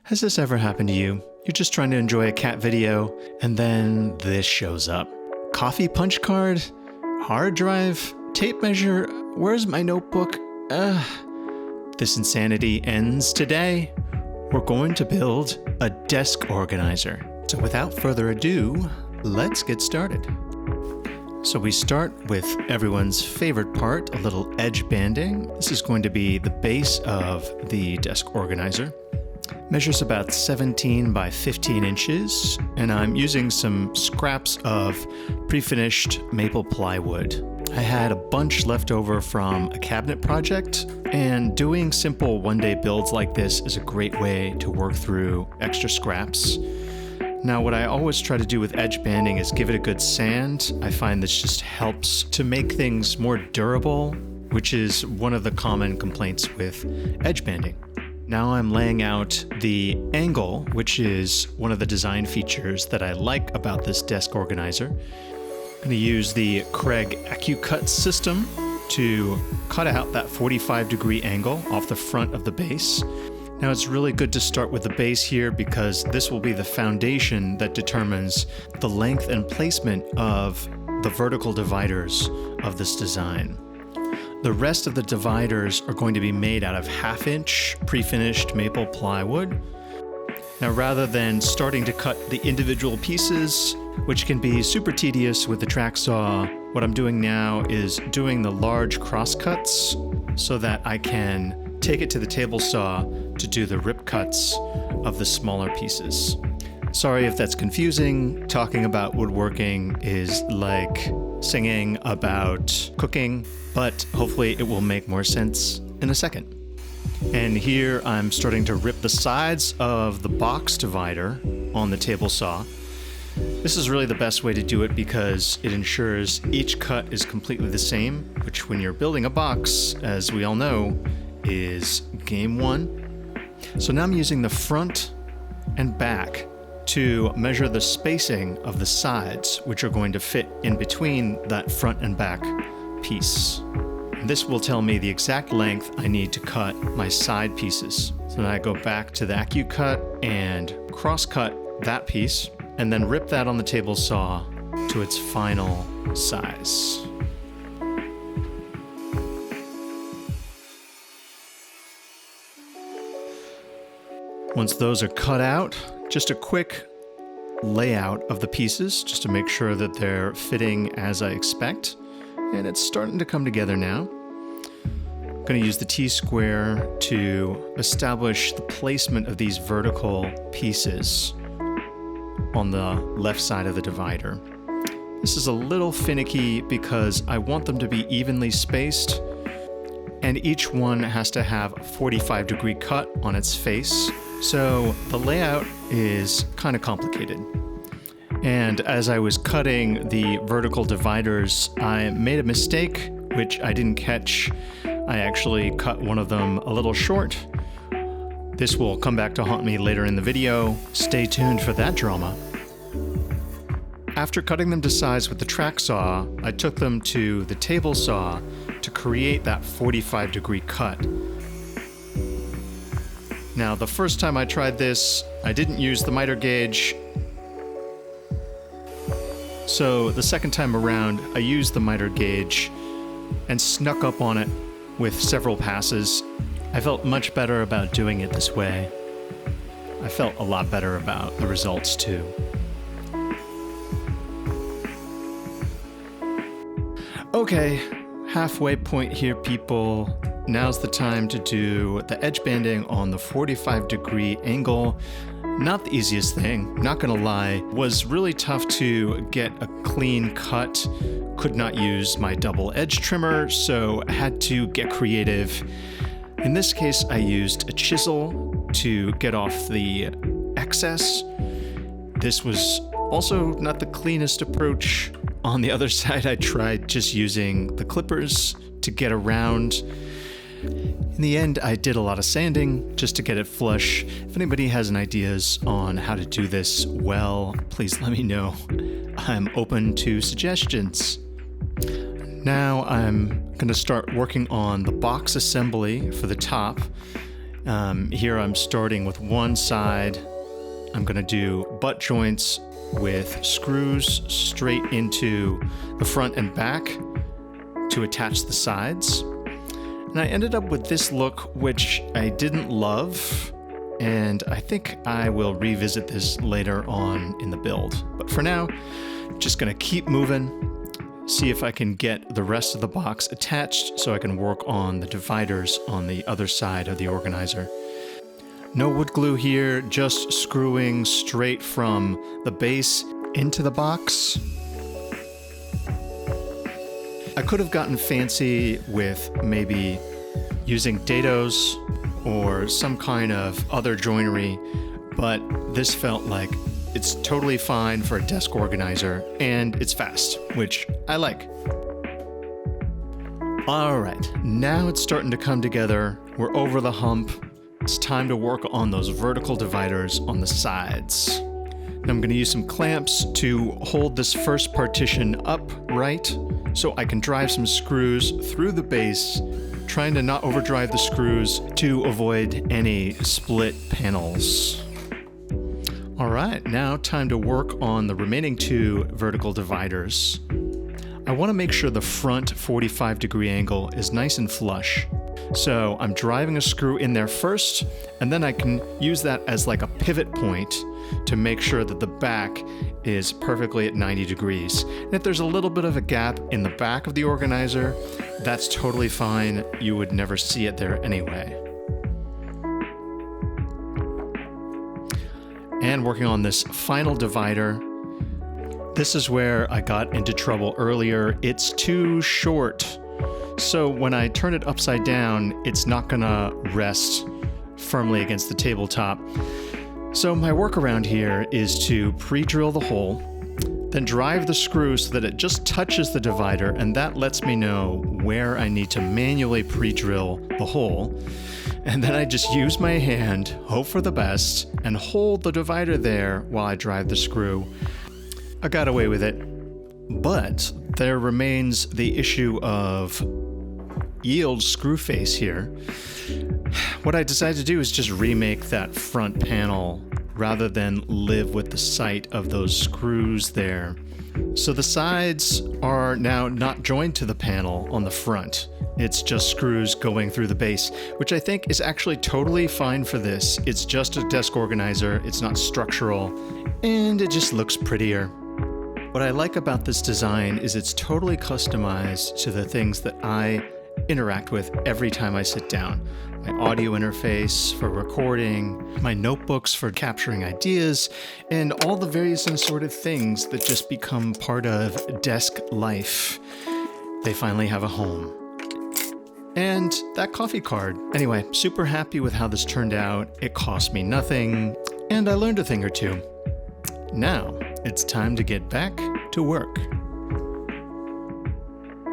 Has this ever happened to you? You're just trying to enjoy a cat video, and then this shows up. Coffee punch card? Hard drive? Tape measure? Where's my notebook? This insanity ends today. We're going to build a desk organizer. So without further ado, let's get started. So we start with everyone's favorite part, a little edge banding. This is going to be the base of the desk organizer. Measures about 17 by 15 inches, and I'm using some scraps of pre-finished maple plywood. I had a bunch left over from a cabinet project, and doing simple one-day builds like this is a great way to work through extra scraps. Now, what I always try to do with edge banding is give it a good sand. I find this just helps to make things more durable, which is one of the common complaints with edge banding. Now I'm laying out the angle, which is one of the design features that I like about this desk organizer. I'm going to use the Craig AccuCut system to cut out that 45-degree angle off the front of the base. Now it's really good to start with the base here because this will be the foundation that determines the length and placement of the vertical dividers of this design. The rest of the dividers are going to be made out of half-inch pre-finished maple plywood. Now, rather than starting to cut the individual pieces, which can be super tedious with the track saw, what I'm doing now is doing the large cross cuts so that I can take it to the table saw to do the rip cuts of the smaller pieces. Sorry if that's confusing. Talking about woodworking is like singing about cooking, but hopefully it will make more sense in a second. And here I'm starting to rip the sides of the box divider on the table saw. This is really the best way to do it because it ensures each cut is completely the same, which when you're building a box, as we all know, is game one. So now I'm using the front and back to measure the spacing of the sides, which are going to fit in between that front and back piece. And this will tell me the exact length I need to cut my side pieces. So then I go back to the AccuCut and cross-cut that piece, and then rip that on the table saw to its final size. Once those are cut out, just a quick layout of the pieces just to make sure that they're fitting as I expect. And it's starting to come together now. I'm going to use the T-square to establish the placement of these vertical pieces on the left side of the divider. This is a little finicky because I want them to be evenly spaced, and each one has to have a 45-degree cut on its face. So the layout is kind of complicated. And as I was cutting the vertical dividers, I made a mistake, which I didn't catch. I actually cut one of them a little short. This will come back to haunt me later in the video. Stay tuned for that drama. After cutting them to size with the track saw, I took them to the table saw to create that 45-degree cut. Now, the first time I tried this, I didn't use the miter gauge. So the second time around, I used the miter gauge and snuck up on it with several passes. I felt much better about doing it this way. I felt a lot better about the results too. Okay, halfway point here, people. Now's the time to do the edge banding on the 45-degree angle. Not the easiest thing, not gonna lie. Was really tough to get a clean cut. Could not use my double edge trimmer, so I had to get creative. In this case, I used a chisel to get off the excess. This was also not the cleanest approach. On the other side, I tried just using the clippers to get around. In the end, I did a lot of sanding just to get it flush. If anybody has any ideas on how to do this well, please let me know. I'm open to suggestions. Now I'm going to start working on the box assembly for the top. Here I'm starting with one side. I'm gonna do butt joints with screws straight into the front and back to attach the sides. And I ended up with this look, which I didn't love, and I think I will revisit this later on in the build. But for now, just gonna keep moving, see if I can get the rest of the box attached so I can work on the dividers on the other side of the organizer. No wood glue here, just screwing straight from the base into the box. I could have gotten fancy with maybe using dados or some kind of other joinery, but this felt like it's totally fine for a desk organizer, and it's fast, which I like. All right, now it's starting to come together. We're over the hump. It's time to work on those vertical dividers on the sides. And I'm going to use some clamps to hold this first partition upright so I can drive some screws through the base, trying to not overdrive the screws to avoid any split panels. All right, now time to work on the remaining two vertical dividers. I want to make sure the front 45-degree angle is nice and flush. So I'm driving a screw in there first, and then I can use that as like a pivot point to make sure that the back is perfectly at 90 degrees. And if there's a little bit of a gap in the back of the organizer, that's totally fine. You would never see it there anyway. And working on this final divider, this is where I got into trouble earlier. It's too short. So when I turn it upside down, it's not gonna rest firmly against the tabletop. So my workaround here is to pre-drill the hole, then drive the screw so that it just touches the divider, and that lets me know where I need to manually pre-drill the hole. And then I just use my hand, hope for the best, and hold the divider there while I drive the screw. I got away with it, but there remains the issue of yield screw face here. What I decided to do is just remake that front panel rather than live with the sight of those screws there. So the sides are now not joined to the panel on the front. It's just screws going through the base, which I think is actually totally fine for this. It's just a desk organizer, it's not structural, and it just looks prettier. What I like about this design is it's totally customized to the things that I interact with every time I sit down. My audio interface for recording, my notebooks for capturing ideas, and all the various and assorted things that just become part of desk life. They finally have a home. And that coffee card. Anyway, super happy with how this turned out. It cost me nothing, and I learned a thing or two. Now, it's time to get back to work.